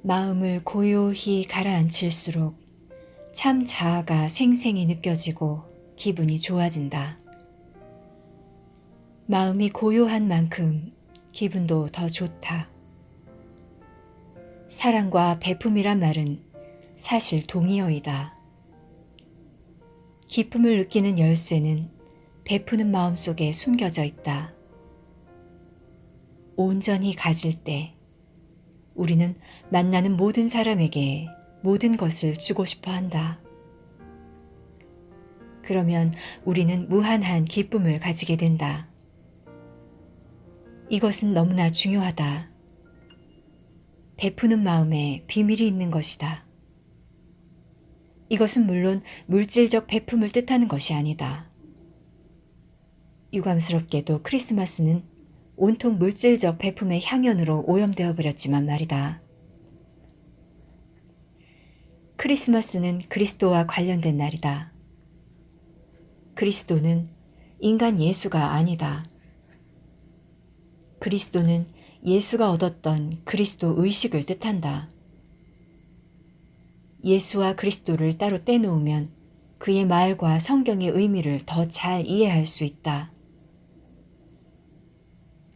마음을 고요히 가라앉힐수록 참 자아가 생생히 느껴지고 기분이 좋아진다. 마음이 고요한 만큼 기분도 더 좋다. 사랑과 베품이란 말은 사실 동의어이다. 기쁨을 느끼는 열쇠는 베푸는 마음 속에 숨겨져 있다. 온전히 가질 때 우리는 만나는 모든 사람에게 모든 것을 주고 싶어 한다. 그러면 우리는 무한한 기쁨을 가지게 된다. 이것은 너무나 중요하다. 베푸는 마음에 비밀이 있는 것이다. 이것은 물론 물질적 베품을 뜻하는 것이 아니다. 유감스럽게도 크리스마스는 온통 물질적 베품의 향연으로 오염되어 버렸지만 말이다. 크리스마스는 그리스도와 관련된 날이다. 그리스도는 인간 예수가 아니다. 그리스도는 예수가 얻었던 그리스도 의식을 뜻한다. 예수와 그리스도를 따로 떼놓으면 그의 말과 성경의 의미를 더 잘 이해할 수 있다.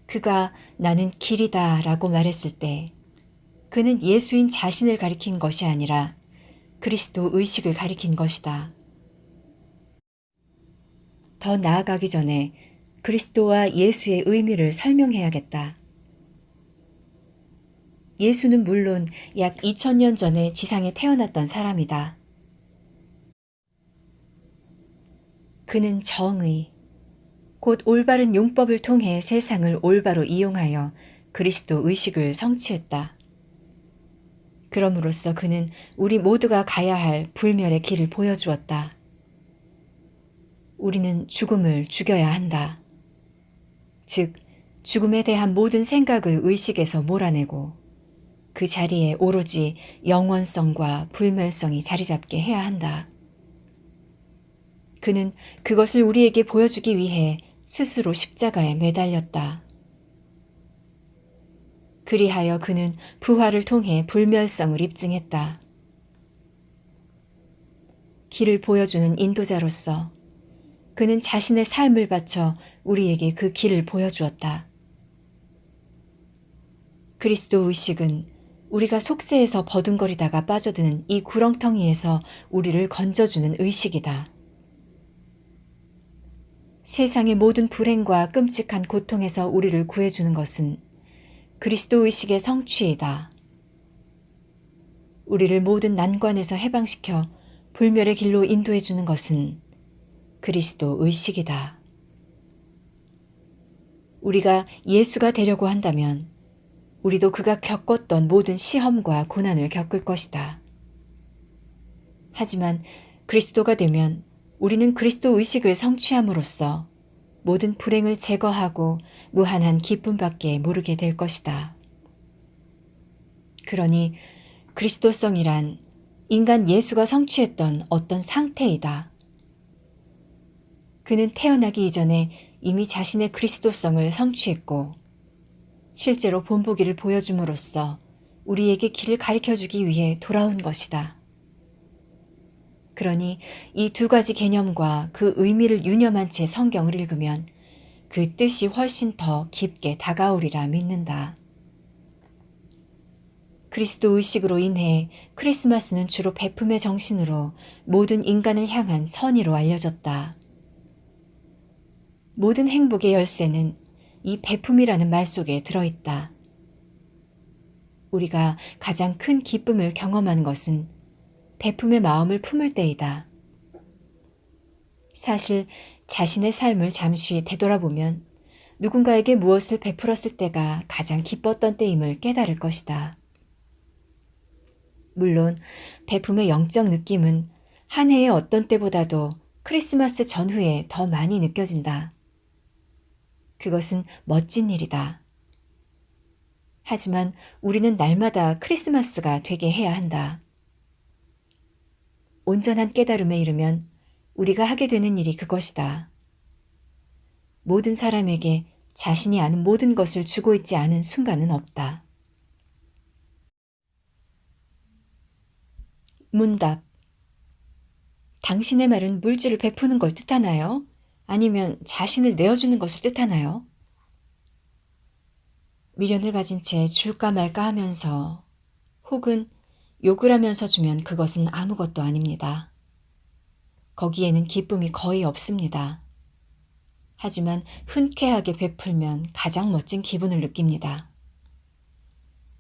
그가 나는 길이다 라고 말했을 때 그는 예수인 자신을 가리킨 것이 아니라 그리스도 의식을 가리킨 것이다. 더 나아가기 전에 그리스도와 예수의 의미를 설명해야겠다. 예수는 물론 약 2000년 전에 지상에 태어났던 사람이다. 그는 정의, 곧 올바른 용법을 통해 세상을 올바로 이용하여 그리스도 의식을 성취했다. 그럼으로써 그는 우리 모두가 가야 할 불멸의 길을 보여주었다. 우리는 죽음을 죽여야 한다. 즉, 죽음에 대한 모든 생각을 의식에서 몰아내고 그 자리에 오로지 영원성과 불멸성이 자리 잡게 해야 한다. 그는 그것을 우리에게 보여주기 위해 스스로 십자가에 매달렸다. 그리하여 그는 부활을 통해 불멸성을 입증했다. 길을 보여주는 인도자로서 그는 자신의 삶을 바쳐 우리에게 그 길을 보여주었다. 그리스도 의식은 우리가 속세에서 버둥거리다가 빠져드는 이 구렁텅이에서 우리를 건져주는 의식이다. 세상의 모든 불행과 끔찍한 고통에서 우리를 구해주는 것은 그리스도 의식의 성취이다. 우리를 모든 난관에서 해방시켜 불멸의 길로 인도해주는 것은 그리스도 의식이다. 우리가 예수가 되려고 한다면 우리도 그가 겪었던 모든 시험과 고난을 겪을 것이다. 하지만 그리스도가 되면 우리는 그리스도 의식을 성취함으로써 모든 불행을 제거하고 무한한 기쁨밖에 모르게 될 것이다. 그러니 그리스도성이란 인간 예수가 성취했던 어떤 상태이다. 그는 태어나기 이전에 이미 자신의 그리스도성을 성취했고 실제로 본보기를 보여줌으로써 우리에게 길을 가르쳐주기 위해 돌아온 것이다. 그러니 이 두 가지 개념과 그 의미를 유념한 채 성경을 읽으면 그 뜻이 훨씬 더 깊게 다가오리라 믿는다. 그리스도 의식으로 인해 크리스마스는 주로 베품의 정신으로 모든 인간을 향한 선의로 알려졌다. 모든 행복의 열쇠는 이 베품이라는 말 속에 들어있다. 우리가 가장 큰 기쁨을 경험하는 것은 베품의 마음을 품을 때이다. 사실 자신의 삶을 잠시 되돌아보면 누군가에게 무엇을 베풀었을 때가 가장 기뻤던 때임을 깨달을 것이다. 물론 베품의 영적 느낌은 한 해의 어떤 때보다도 크리스마스 전후에 더 많이 느껴진다. 그것은 멋진 일이다. 하지만 우리는 날마다 크리스마스가 되게 해야 한다. 온전한 깨달음에 이르면 우리가 하게 되는 일이 그것이다. 모든 사람에게 자신이 아는 모든 것을 주고 있지 않은 순간은 없다. 문답. 당신의 말은 물질을 베푸는 걸 뜻하나요? 아니면 자신을 내어주는 것을 뜻하나요? 미련을 가진 채 줄까 말까 하면서 혹은 욕을 하면서 주면 그것은 아무것도 아닙니다. 거기에는 기쁨이 거의 없습니다. 하지만 흔쾌하게 베풀면 가장 멋진 기분을 느낍니다.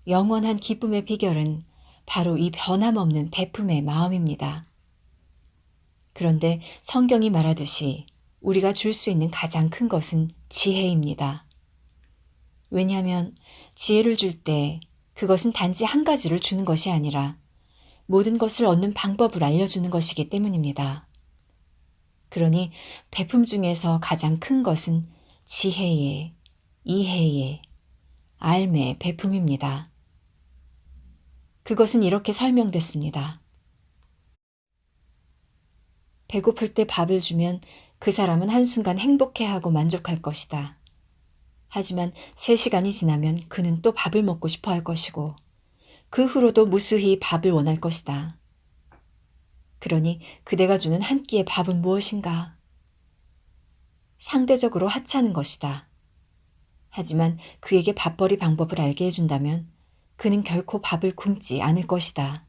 영원한 기쁨의 비결은 바로 이 변함없는 베품의 마음입니다. 그런데 성경이 말하듯이 우리가 줄 수 있는 가장 큰 것은 지혜입니다. 왜냐하면 지혜를 줄 때 그것은 단지 한 가지를 주는 것이 아니라 모든 것을 얻는 방법을 알려주는 것이기 때문입니다. 그러니 베품 중에서 가장 큰 것은 지혜의, 이해의, 알매의 베품입니다. 그것은 이렇게 설명됐습니다. 배고플 때 밥을 주면 그 사람은 한순간 행복해하고 만족할 것이다. 하지만 3시간이 지나면 그는 또 밥을 먹고 싶어 할 것이고 그 후로도 무수히 밥을 원할 것이다. 그러니 그대가 주는 한 끼의 밥은 무엇인가? 상대적으로 하찮은 것이다. 하지만 그에게 밥벌이 방법을 알게 해준다면 그는 결코 밥을 굶지 않을 것이다.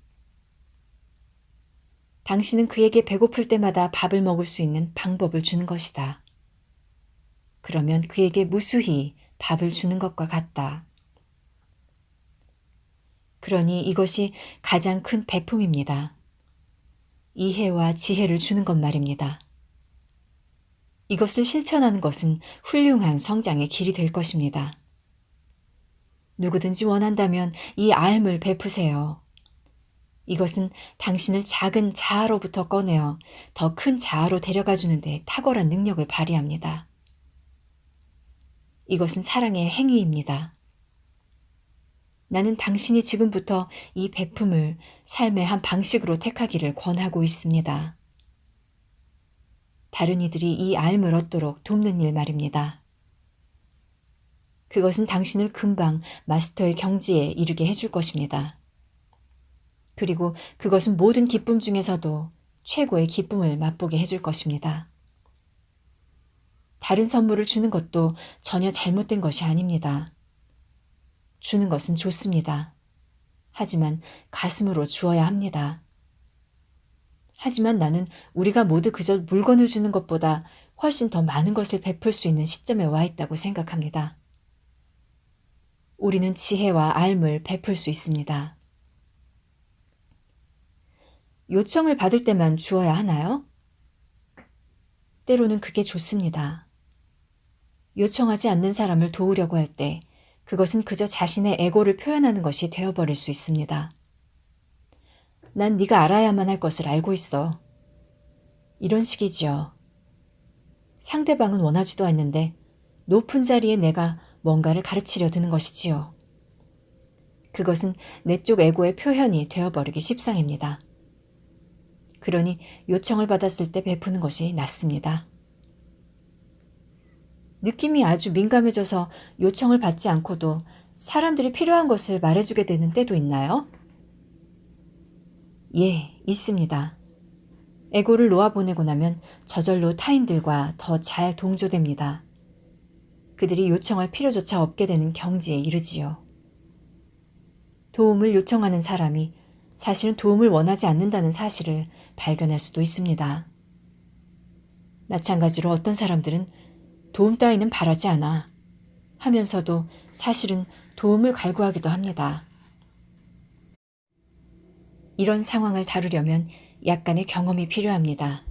당신은 그에게 배고플 때마다 밥을 먹을 수 있는 방법을 주는 것이다. 그러면 그에게 무수히 밥을 주는 것과 같다. 그러니 이것이 가장 큰 베품입니다. 이해와 지혜를 주는 것 말입니다. 이것을 실천하는 것은 훌륭한 성장의 길이 될 것입니다. 누구든지 원한다면 이 알을 베푸세요. 이것은 당신을 작은 자아로부터 꺼내어 더 큰 자아로 데려가 주는데 탁월한 능력을 발휘합니다. 이것은 사랑의 행위입니다. 나는 당신이 지금부터 이 베품을 삶의 한 방식으로 택하기를 권하고 있습니다. 다른 이들이 이 알을 얻도록 돕는 일 말입니다. 그것은 당신을 금방 마스터의 경지에 이르게 해줄 것입니다. 그리고 그것은 모든 기쁨 중에서도 최고의 기쁨을 맛보게 해줄 것입니다. 다른 선물을 주는 것도 전혀 잘못된 것이 아닙니다. 주는 것은 좋습니다. 하지만 가슴으로 주어야 합니다. 하지만 나는 우리가 모두 그저 물건을 주는 것보다 훨씬 더 많은 것을 베풀 수 있는 시점에 와 있다고 생각합니다. 우리는 지혜와 알을 베풀 수 있습니다. 요청을 받을 때만 주어야 하나요? 때로는 그게 좋습니다. 요청하지 않는 사람을 도우려고 할 때 그것은 그저 자신의 에고를 표현하는 것이 되어버릴 수 있습니다. 난 네가 알아야만 할 것을 알고 있어. 이런 식이지요. 상대방은 원하지도 않는데 높은 자리에 내가 뭔가를 가르치려 드는 것이지요. 그것은 내 쪽 에고의 표현이 되어버리기 십상입니다. 그러니 요청을 받았을 때 베푸는 것이 낫습니다. 느낌이 아주 민감해져서 요청을 받지 않고도 사람들이 필요한 것을 말해주게 되는 때도 있나요? 예, 있습니다. 에고를 놓아보내고 나면 저절로 타인들과 더 잘 동조됩니다. 그들이 요청할 필요조차 없게 되는 경지에 이르지요. 도움을 요청하는 사람이 사실은 도움을 원하지 않는다는 사실을 발견할 수도 있습니다. 마찬가지로 어떤 사람들은 도움 따위는 바라지 않아 하면서도 사실은 도움을 갈구하기도 합니다. 이런 상황을 다루려면 약간의 경험이 필요합니다.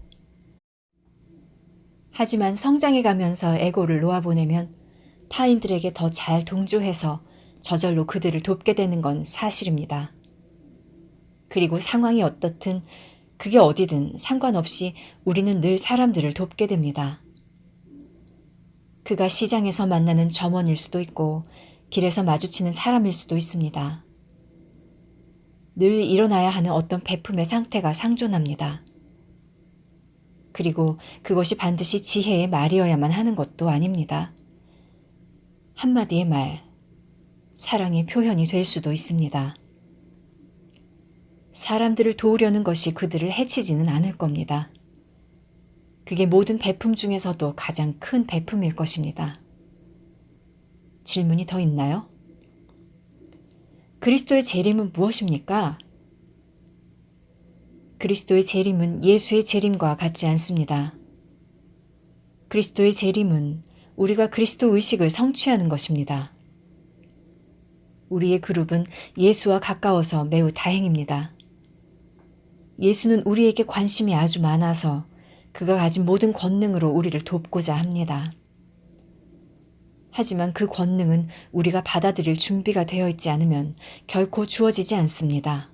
하지만 성장해 가면서 에고를 놓아보내면 타인들에게 더 잘 동조해서 저절로 그들을 돕게 되는 건 사실입니다. 그리고 상황이 어떻든 그게 어디든 상관없이 우리는 늘 사람들을 돕게 됩니다. 그가 시장에서 만나는 점원일 수도 있고 길에서 마주치는 사람일 수도 있습니다. 늘 일어나야 하는 어떤 베품의 상태가 상존합니다. 그리고 그것이 반드시 지혜의 말이어야만 하는 것도 아닙니다. 한마디의 말, 사랑의 표현이 될 수도 있습니다. 사람들을 도우려는 것이 그들을 해치지는 않을 겁니다. 그게 모든 베품 중에서도 가장 큰 베품일 것입니다. 질문이 더 있나요? 그리스도의 재림은 무엇입니까? 그리스도의 재림은 예수의 재림과 같지 않습니다. 그리스도의 재림은 우리가 그리스도 의식을 성취하는 것입니다. 우리의 그룹은 예수와 가까워서 매우 다행입니다. 예수는 우리에게 관심이 아주 많아서 그가 가진 모든 권능으로 우리를 돕고자 합니다. 하지만 그 권능은 우리가 받아들일 준비가 되어 있지 않으면 결코 주어지지 않습니다.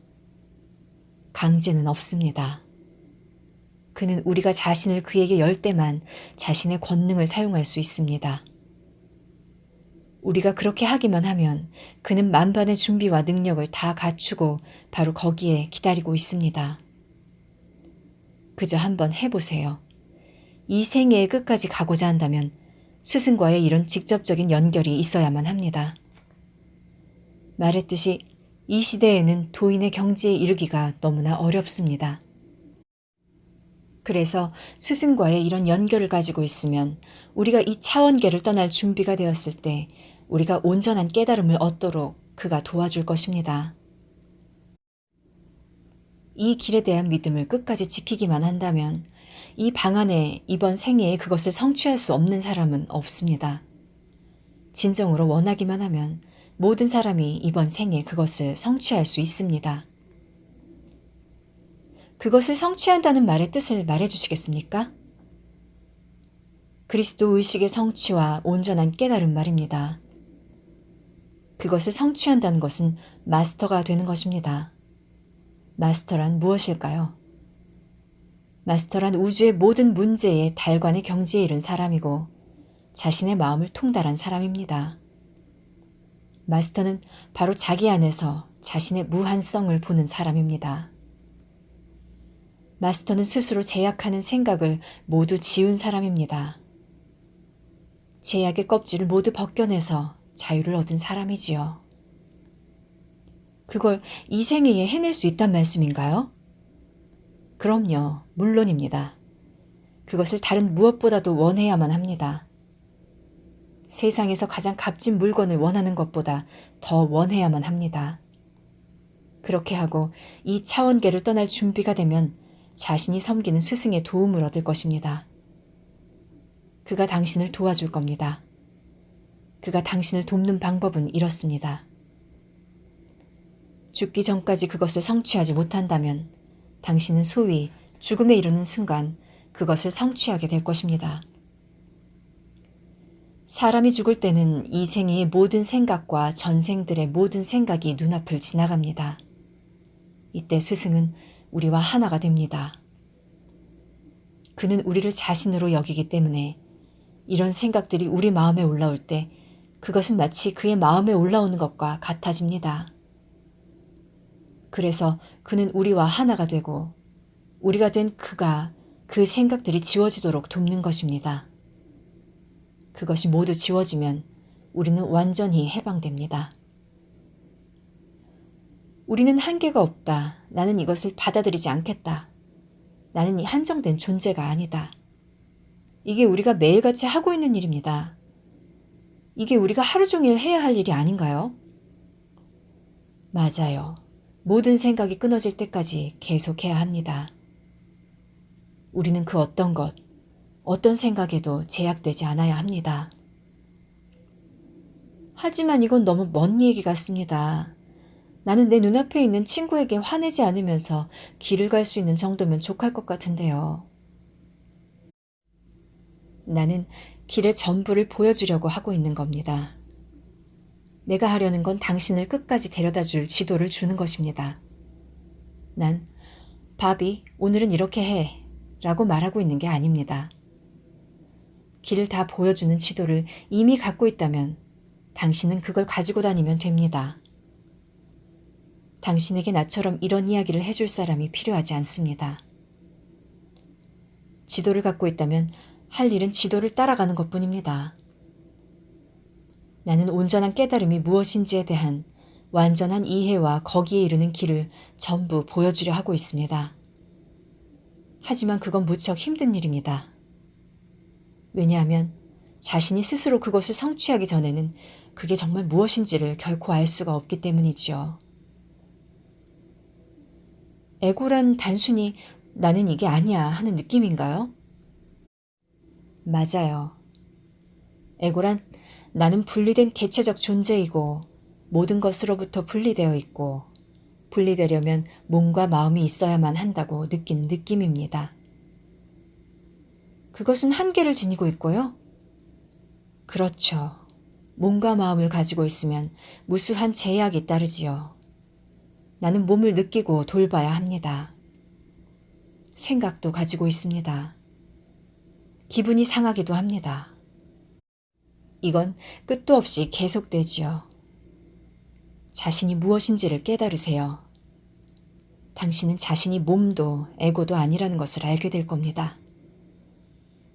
강제는 없습니다. 그는 우리가 자신을 그에게 열 때만 자신의 권능을 사용할 수 있습니다. 우리가 그렇게 하기만 하면 그는 만반의 준비와 능력을 다 갖추고 바로 거기에 기다리고 있습니다. 그저 한번 해보세요. 이 생애의 끝까지 가고자 한다면 스승과의 이런 직접적인 연결이 있어야만 합니다. 말했듯이 이 시대에는 도인의 경지에 이르기가 너무나 어렵습니다. 그래서 스승과의 이런 연결을 가지고 있으면 우리가 이 차원계를 떠날 준비가 되었을 때 우리가 온전한 깨달음을 얻도록 그가 도와줄 것입니다. 이 길에 대한 믿음을 끝까지 지키기만 한다면 이 방 안에 이번 생애에 그것을 성취할 수 없는 사람은 없습니다. 진정으로 원하기만 하면 모든 사람이 이번 생에 그것을 성취할 수 있습니다. 그것을 성취한다는 말의 뜻을 말해 주시겠습니까? 그리스도 의식의 성취와 온전한 깨달음 말입니다. 그것을 성취한다는 것은 마스터가 되는 것입니다. 마스터란 무엇일까요? 마스터란 우주의 모든 문제에 달관의 경지에 이른 사람이고 자신의 마음을 통달한 사람입니다. 마스터는 바로 자기 안에서 자신의 무한성을 보는 사람입니다. 마스터는 스스로 제약하는 생각을 모두 지운 사람입니다. 제약의 껍질을 모두 벗겨내서 자유를 얻은 사람이지요. 그걸 이 생애에 해낼 수 있단 말씀인가요? 그럼요, 물론입니다. 그것을 다른 무엇보다도 원해야만 합니다. 세상에서 가장 값진 물건을 원하는 것보다 더 원해야만 합니다. 그렇게 하고 이 차원계를 떠날 준비가 되면 자신이 섬기는 스승의 도움을 얻을 것입니다. 그가 당신을 도와줄 겁니다. 그가 당신을 돕는 방법은 이렇습니다. 죽기 전까지 그것을 성취하지 못한다면 당신은 소위 죽음에 이르는 순간 그것을 성취하게 될 것입니다. 사람이 죽을 때는 이 생의 모든 생각과 전생들의 모든 생각이 눈앞을 지나갑니다. 이때 스승은 우리와 하나가 됩니다. 그는 우리를 자신으로 여기기 때문에 이런 생각들이 우리 마음에 올라올 때 그것은 마치 그의 마음에 올라오는 것과 같아집니다. 그래서 그는 우리와 하나가 되고 우리가 된 그가 그 생각들이 지워지도록 돕는 것입니다. 그것이 모두 지워지면 우리는 완전히 해방됩니다. 우리는 한계가 없다. 나는 이것을 받아들이지 않겠다. 나는 이 한정된 존재가 아니다. 이게 우리가 매일같이 하고 있는 일입니다. 이게 우리가 하루 종일 해야 할 일이 아닌가요? 맞아요. 모든 생각이 끊어질 때까지 계속해야 합니다. 우리는 그 어떤 것, 어떤 생각에도 제약되지 않아야 합니다. 하지만 이건 너무 먼 얘기 같습니다. 나는 내 눈앞에 있는 친구에게 화내지 않으면서 길을 갈 수 있는 정도면 족할 것 같은데요. 나는 길의 전부를 보여주려고 하고 있는 겁니다. 내가 하려는 건 당신을 끝까지 데려다 줄 지도를 주는 것입니다. 난 바비, 오늘은 이렇게 해 라고 말하고 있는 게 아닙니다. 길을 다 보여주는 지도를 이미 갖고 있다면 당신은 그걸 가지고 다니면 됩니다. 당신에게 나처럼 이런 이야기를 해줄 사람이 필요하지 않습니다. 지도를 갖고 있다면 할 일은 지도를 따라가는 것뿐입니다. 나는 온전한 깨달음이 무엇인지에 대한 완전한 이해와 거기에 이르는 길을 전부 보여주려 하고 있습니다. 하지만 그건 무척 힘든 일입니다. 왜냐하면 자신이 스스로 그것을 성취하기 전에는 그게 정말 무엇인지를 결코 알 수가 없기 때문이지요. 에고란 단순히 나는 이게 아니야 하는 느낌인가요? 맞아요. 에고란 나는 분리된 개체적 존재이고 모든 것으로부터 분리되어 있고 분리되려면 몸과 마음이 있어야만 한다고 느끼는 느낌입니다. 그것은 한계를 지니고 있고요. 그렇죠. 몸과 마음을 가지고 있으면 무수한 제약이 따르지요. 나는 몸을 느끼고 돌봐야 합니다. 생각도 가지고 있습니다. 기분이 상하기도 합니다. 이건 끝도 없이 계속되지요. 자신이 무엇인지를 깨달으세요. 당신은 자신이 몸도 에고도 아니라는 것을 알게 될 겁니다.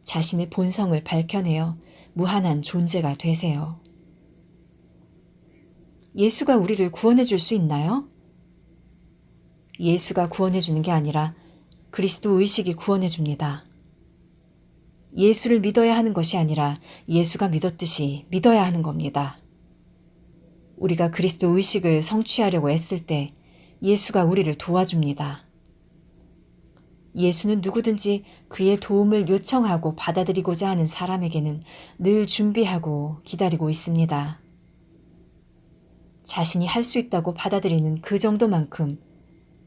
자신의 본성을 밝혀내어 무한한 존재가 되세요. 예수가 우리를 구원해 줄 수 있나요? 예수가 구원해 주는 게 아니라 그리스도 의식이 구원해 줍니다. 예수를 믿어야 하는 것이 아니라 예수가 믿었듯이 믿어야 하는 겁니다. 우리가 그리스도 의식을 성취하려고 애쓸 때 예수가 우리를 도와줍니다. 예수는 누구든지 그의 도움을 요청하고 받아들이고자 하는 사람에게는 늘 준비하고 기다리고 있습니다. 자신이 할 수 있다고 받아들이는 그 정도만큼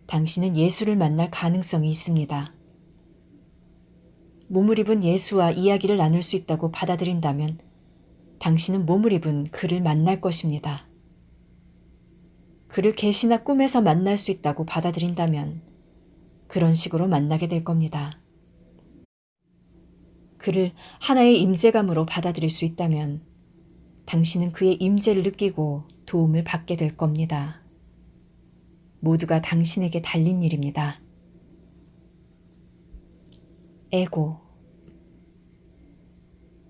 당신은 예수를 만날 가능성이 있습니다. 몸을 입은 예수와 이야기를 나눌 수 있다고 받아들인다면 당신은 몸을 입은 그를 만날 것입니다. 그를 계시나 꿈에서 만날 수 있다고 받아들인다면 그런 식으로 만나게 될 겁니다. 그를 하나의 임재감으로 받아들일 수 있다면 당신은 그의 임재를 느끼고 도움을 받게 될 겁니다. 모두가 당신에게 달린 일입니다. 에고.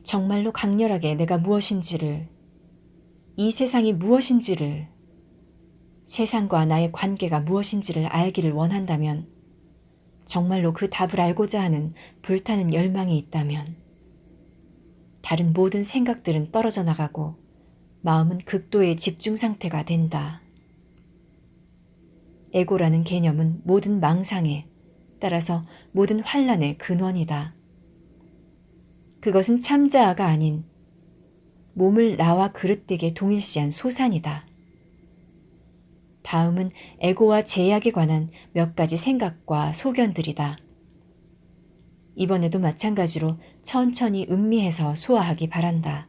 정말로 강렬하게 내가 무엇인지를, 이 세상이 무엇인지를, 세상과 나의 관계가 무엇인지를 알기를 원한다면, 정말로 그 답을 알고자 하는 불타는 열망이 있다면, 다른 모든 생각들은 떨어져 나가고 마음은 극도의 집중 상태가 된다. 에고라는 개념은 모든 망상에, 따라서 모든 환란의 근원이다. 그것은 참자아가 아닌 몸을 나와 그릇되게 동일시한 소산이다. 다음은 에고와 제약에 관한 몇 가지 생각과 소견들이다. 이번에도 마찬가지로 천천히 음미해서 소화하기 바란다.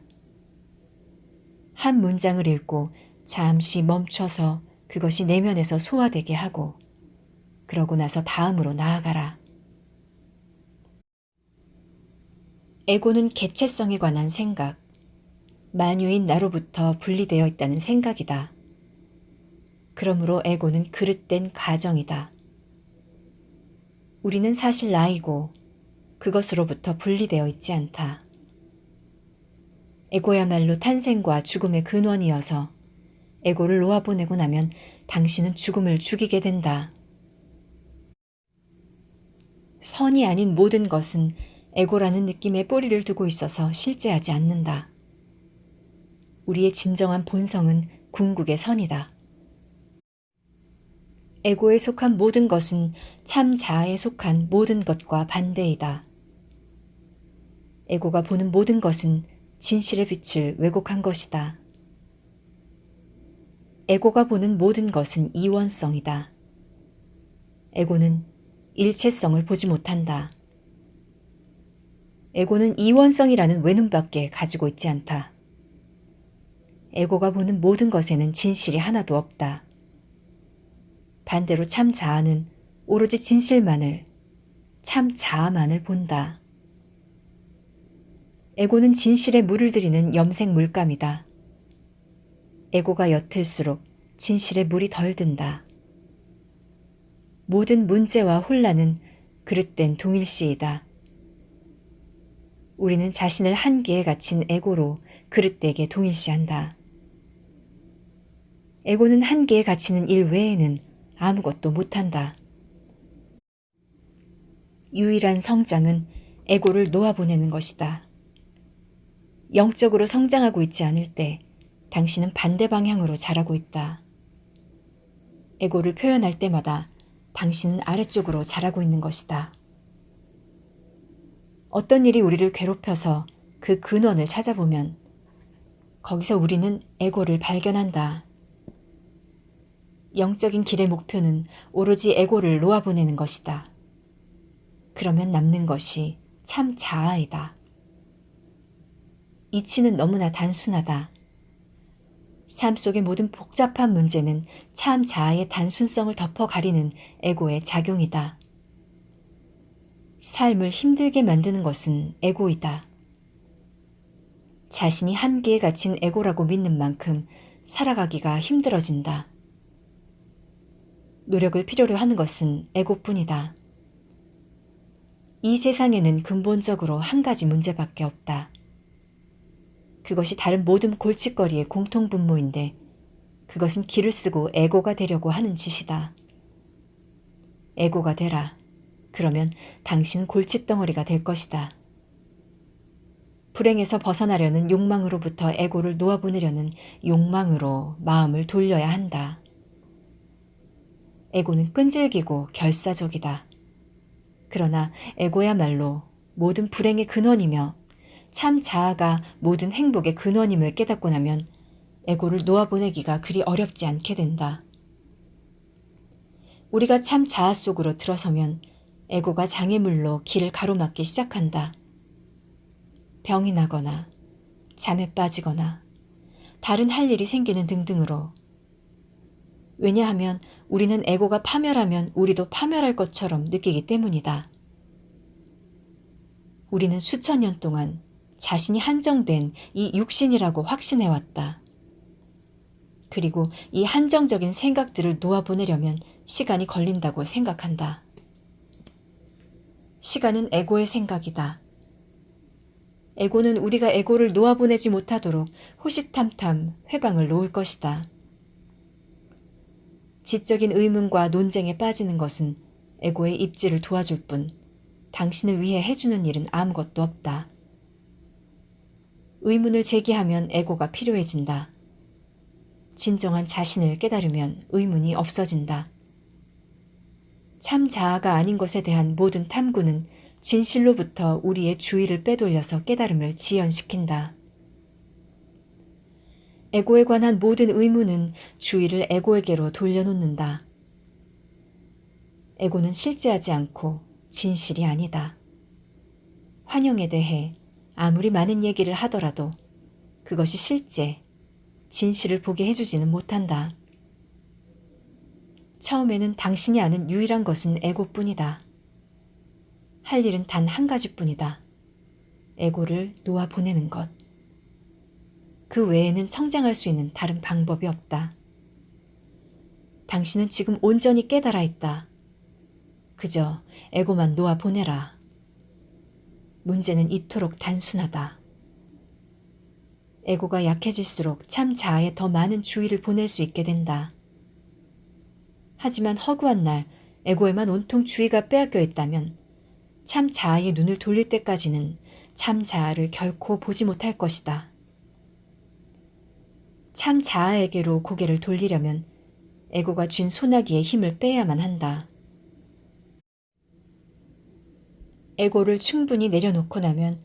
한 문장을 읽고 잠시 멈춰서 그것이 내면에서 소화되게 하고 그러고 나서 다음으로 나아가라. 에고는 개체성에 관한 생각, 만유인 나로부터 분리되어 있다는 생각이다. 그러므로 에고는 그릇된 가정이다. 우리는 사실 나이고 그것으로부터 분리되어 있지 않다. 에고야말로 탄생과 죽음의 근원이어서 에고를 놓아보내고 나면 당신은 죽음을 죽이게 된다. 선이 아닌 모든 것은 에고라는 느낌에 뿌리를 두고 있어서 실제하지 않는다. 우리의 진정한 본성은 궁극의 선이다. 에고에 속한 모든 것은 참 자아에 속한 모든 것과 반대이다. 에고가 보는 모든 것은 진실의 빛을 왜곡한 것이다. 에고가 보는 모든 것은 이원성이다. 에고는 일체성을 보지 못한다. 에고는 이원성이라는 외눈밖에 가지고 있지 않다. 에고가 보는 모든 것에는 진실이 하나도 없다. 반대로 참 자아는 오로지 진실만을, 참 자아만을 본다. 에고는 진실에 물을 들이는 염색 물감이다. 에고가 옅을수록 진실에 물이 덜 든다. 모든 문제와 혼란은 그릇된 동일시이다. 우리는 자신을 한계에 갇힌 에고로 그릇되게 동일시한다. 에고는 한계에 갇히는 일 외에는 아무것도 못한다. 유일한 성장은 에고를 놓아보내는 것이다. 영적으로 성장하고 있지 않을 때 당신은 반대 방향으로 자라고 있다. 에고를 표현할 때마다 당신은 아래쪽으로 자라고 있는 것이다. 어떤 일이 우리를 괴롭혀서 그 근원을 찾아보면 거기서 우리는 에고를 발견한다. 영적인 길의 목표는 오로지 에고를 놓아보내는 것이다. 그러면 남는 것이 참 자아이다. 이치는 너무나 단순하다. 삶 속의 모든 복잡한 문제는 참 자아의 단순성을 덮어 가리는 에고의 작용이다. 삶을 힘들게 만드는 것은 에고이다. 자신이 한계에 갇힌 에고라고 믿는 만큼 살아가기가 힘들어진다. 노력을 필요로 하는 것은 에고뿐이다. 이 세상에는 근본적으로 한 가지 문제밖에 없다. 그것이 다른 모든 골칫거리의 공통분모인데 그것은 길을 쓰고 에고가 되려고 하는 짓이다. 에고가 되라. 그러면 당신은 골칫덩어리가 될 것이다. 불행에서 벗어나려는 욕망으로부터 에고를 놓아보내려는 욕망으로 마음을 돌려야 한다. 에고는 끈질기고 결사적이다. 그러나 에고야말로 모든 불행의 근원이며 참 자아가 모든 행복의 근원임을 깨닫고 나면 에고를 놓아보내기가 그리 어렵지 않게 된다. 우리가 참 자아 속으로 들어서면 에고가 장애물로 길을 가로막기 시작한다. 병이 나거나 잠에 빠지거나 다른 할 일이 생기는 등등으로. 왜냐하면 우리는 에고가 파멸하면 우리도 파멸할 것처럼 느끼기 때문이다. 우리는 수천 년 동안 자신이 한정된 이 육신이라고 확신해왔다. 그리고 이 한정적인 생각들을 놓아보내려면 시간이 걸린다고 생각한다. 시간은 에고의 생각이다. 에고는 우리가 에고를 놓아보내지 못하도록 호시탐탐 회방을 놓을 것이다. 지적인 의문과 논쟁에 빠지는 것은 에고의 입지를 도와줄 뿐 당신을 위해 해주는 일은 아무것도 없다. 의문을 제기하면 에고가 필요해진다. 진정한 자신을 깨달으면 의문이 없어진다. 참 자아가 아닌 것에 대한 모든 탐구는 진실로부터 우리의 주의를 빼돌려서 깨달음을 지연시킨다. 에고에 관한 모든 의문은 주의를 에고에게로 돌려놓는다. 에고는 실제하지 않고 진실이 아니다. 환영에 대해 아무리 많은 얘기를 하더라도 그것이 실제, 진실을 보게 해주지는 못한다. 처음에는 당신이 아는 유일한 것은 에고뿐이다. 할 일은 단 한 가지뿐이다. 에고를 놓아보내는 것. 그 외에는 성장할 수 있는 다른 방법이 없다. 당신은 지금 온전히 깨달아 있다. 그저 에고만 놓아보내라. 문제는 이토록 단순하다. 에고가 약해질수록 참 자아에 더 많은 주의를 보낼 수 있게 된다. 하지만 허구한 날 에고에만 온통 주의가 빼앗겨 있다면 참 자아의 눈을 돌릴 때까지는 참 자아를 결코 보지 못할 것이다. 참 자아에게로 고개를 돌리려면 에고가 쥔 소나기의 힘을 빼야만 한다. 에고를 충분히 내려놓고 나면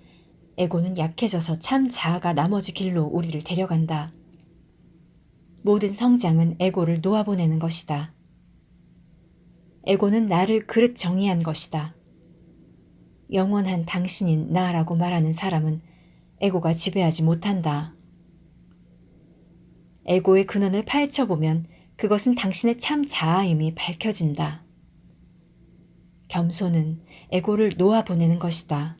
에고는 약해져서 참 자아가 나머지 길로 우리를 데려간다. 모든 성장은 에고를 놓아보내는 것이다. 에고는 나를 그릇 정의한 것이다. 영원한 당신인 나라고 말하는 사람은 에고가 지배하지 못한다. 에고의 근원을 파헤쳐보면 그것은 당신의 참 자아임이 밝혀진다. 겸손은 에고를 놓아보내는 것이다.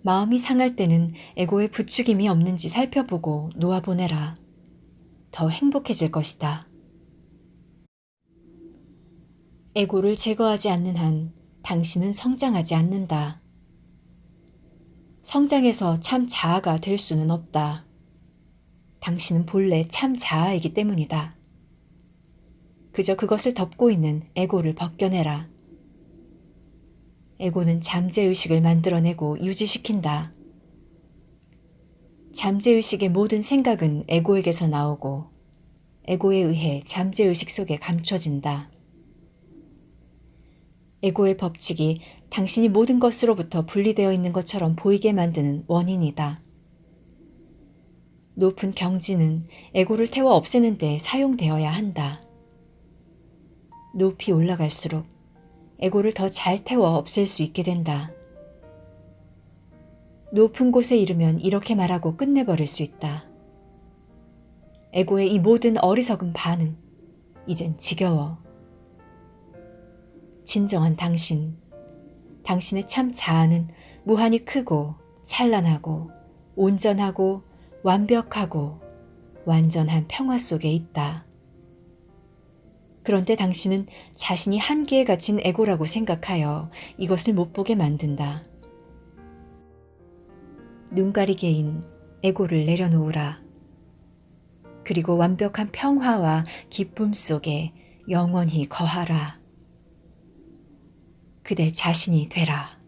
마음이 상할 때는 에고의 부추김이 없는지 살펴보고 놓아보내라. 더 행복해질 것이다. 에고를 제거하지 않는 한 당신은 성장하지 않는다. 성장해서 참 자아가 될 수는 없다. 당신은 본래 참 자아이기 때문이다. 그저 그것을 덮고 있는 에고를 벗겨내라. 에고는 잠재의식을 만들어내고 유지시킨다. 잠재의식의 모든 생각은 에고에게서 나오고 에고에 의해 잠재의식 속에 감춰진다. 에고의 법칙이 당신이 모든 것으로부터 분리되어 있는 것처럼 보이게 만드는 원인이다. 높은 경지는 에고를 태워 없애는 데 사용되어야 한다. 높이 올라갈수록 에고를 더 잘 태워 없앨 수 있게 된다. 높은 곳에 이르면 이렇게 말하고 끝내버릴 수 있다. 에고의 이 모든 어리석은 반응, 이젠 지겨워. 진정한 당신, 당신의 참 자아는 무한히 크고 찬란하고 온전하고 완벽하고 완전한 평화 속에 있다. 그런데 당신은 자신이 한계에 갇힌 에고라고 생각하여 이것을 못 보게 만든다. 눈가리개인 에고를 내려놓으라. 그리고 완벽한 평화와 기쁨 속에 영원히 거하라. 그대 자신이 되라.